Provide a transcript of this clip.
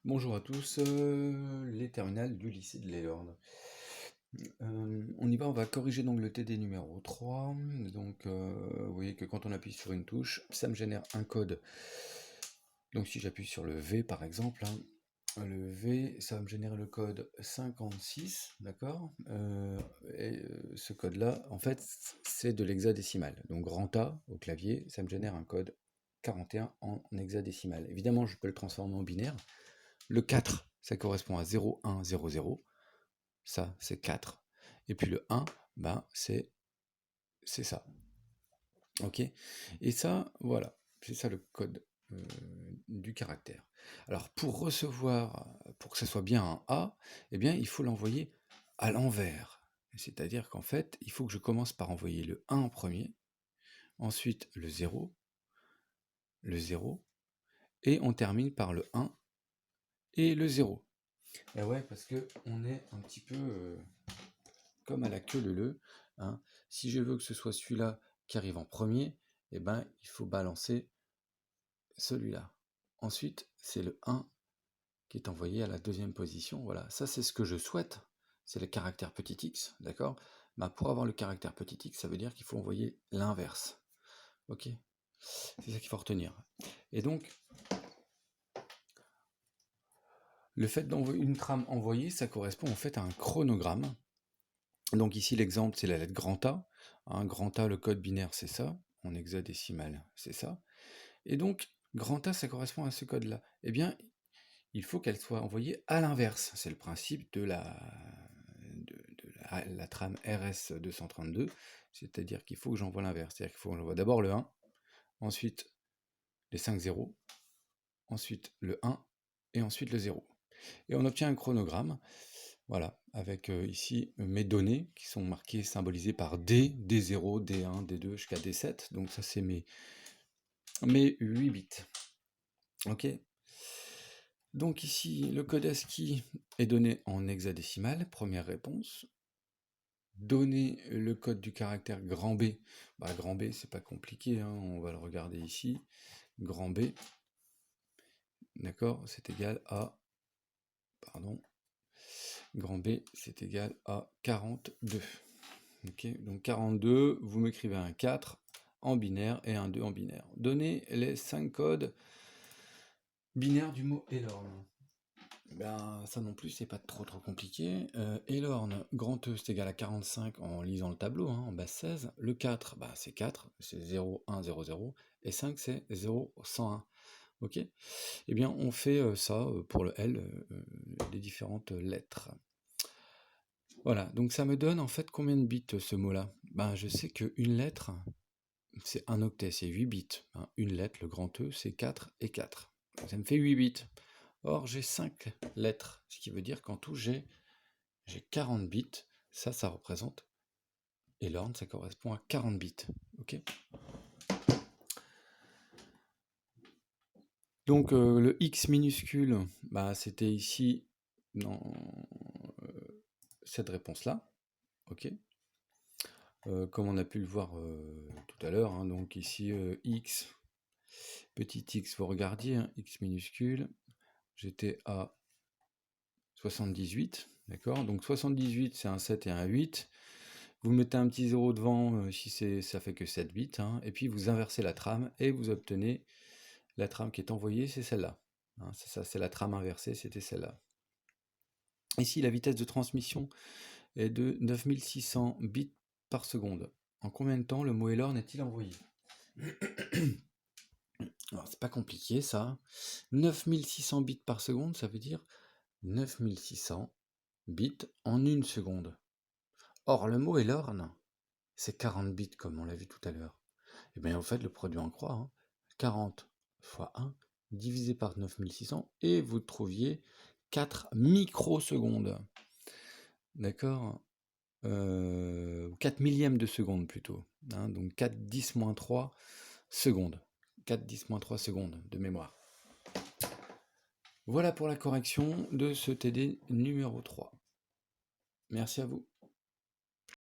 Bonjour à tous, les terminales du lycée de Lelorne. On y va, on va corriger donc le TD numéro 3. Donc, vous voyez que quand on appuie sur une touche, ça me génère un code. Donc si j'appuie sur le V par exemple, le V, ça va me générer le code 56, d'accord. Ce code-là, en fait, c'est de l'hexadécimal. Donc grand A au clavier, ça me génère un code 41 en hexadécimal. Évidemment, je peux le transformer en binaire. Le 4, ça correspond à 0, 1, 0, 0. Ça, c'est 4. Et puis le 1, ben, c'est ça. Ok. Et ça, voilà, c'est ça le code du caractère. Alors, pour recevoir, pour que ça soit bien un A, eh bien, il faut l'envoyer à l'envers. C'est-à-dire qu'en fait, il faut que je commence par envoyer le 1 en premier, ensuite le 0, et on termine par le 1 et le 0. Et ouais, parce que on est un petit peu comme à la queue leu, hein. Si je veux que ce soit celui-là qui arrive en premier, eh ben, il faut balancer celui-là. Ensuite, c'est le 1 qui est envoyé à la deuxième position. Voilà, ça c'est ce que je souhaite. C'est le caractère petit x, d'accord. Bah, pour avoir le caractère petit x, ça veut dire qu'il faut envoyer l'inverse. Ok. C'est ça qu'il faut retenir. Et donc, le fait d'envoyer une trame envoyée, ça correspond en fait à un chronogramme. Donc ici, l'exemple, c'est la lettre grand A. Grand A, le code binaire, c'est ça. En hexadécimal, c'est ça. Et donc, grand A, ça correspond à ce code-là. Eh bien, il faut qu'elle soit envoyée à l'inverse. C'est le principe de la trame RS232. C'est-à-dire qu'il faut que j'envoie l'inverse. C'est-à-dire qu'il faut que j'envoie d'abord le 1, ensuite les 5 zéros, ensuite le 1, et ensuite le 0. Et on obtient un chronogramme. Voilà, avec ici mes données qui sont marquées, symbolisées par D, D0, D1, D2 jusqu'à D7. Donc ça c'est mes 8 bits. Ok. Donc ici, le code ASCII est donné en hexadécimal, première réponse. Donner le code du caractère grand B. Grand B, c'est pas compliqué, hein, on va le regarder ici. Grand B, d'accord, c'est égal à... Pardon. Grand B, c'est égal à 42. Ok, donc 42, vous m'écrivez un 4 en binaire et un 2 en binaire. Donnez les 5 codes binaires du mot Elorn. Ça non plus, c'est pas trop compliqué. Elorn, grand E, c'est égal à 45 en lisant le tableau, en base 16. Le 4, c'est 4, c'est 0, 1, 0, 0. Et 5, c'est 0, 101. Ok. Eh bien, on fait ça pour le L, les différentes lettres. Voilà, donc ça me donne en fait combien de bits ce mot-là? Je sais qu'une lettre, c'est un octet, c'est 8 bits. Une lettre, le grand E, c'est 4 et 4. Donc ça me fait 8 bits. Or, j'ai 5 lettres, ce qui veut dire qu'en tout, j'ai 40 bits. Ça représente, et l'orne, ça correspond à 40 bits. Ok. Donc, le X minuscule, c'était ici, dans cette réponse-là. Ok. Comme on a pu le voir tout à l'heure, donc ici, X, petit x, vous regardiez, X minuscule, j'étais à 78, d'accord. Donc 78, c'est un 7 et un 8. Vous mettez un petit 0 devant si ça fait que 7 bits, et puis vous inversez la trame et vous obtenez la trame qui est envoyée, c'est celle-là. C'est ça, c'est la trame inversée, c'était celle-là. Ici, la vitesse de transmission est de 9600 bits par seconde. En combien de temps le mot Elorn est-il envoyé? Alors, c'est pas compliqué ça. 9600 bits par seconde, ça veut dire 9600 bits en une seconde. Or, le mot Elorn, c'est 40 bits, comme on l'a vu tout à l'heure. Et bien, en fait, le produit en croix, 40 fois 1 divisé par 9600, et vous trouviez 4 microsecondes. D'accord. 4 millièmes de seconde plutôt. Donc 4 10-3 secondes. 4 10-3 secondes de mémoire. Voilà pour la correction de ce TD numéro 3. Merci à vous.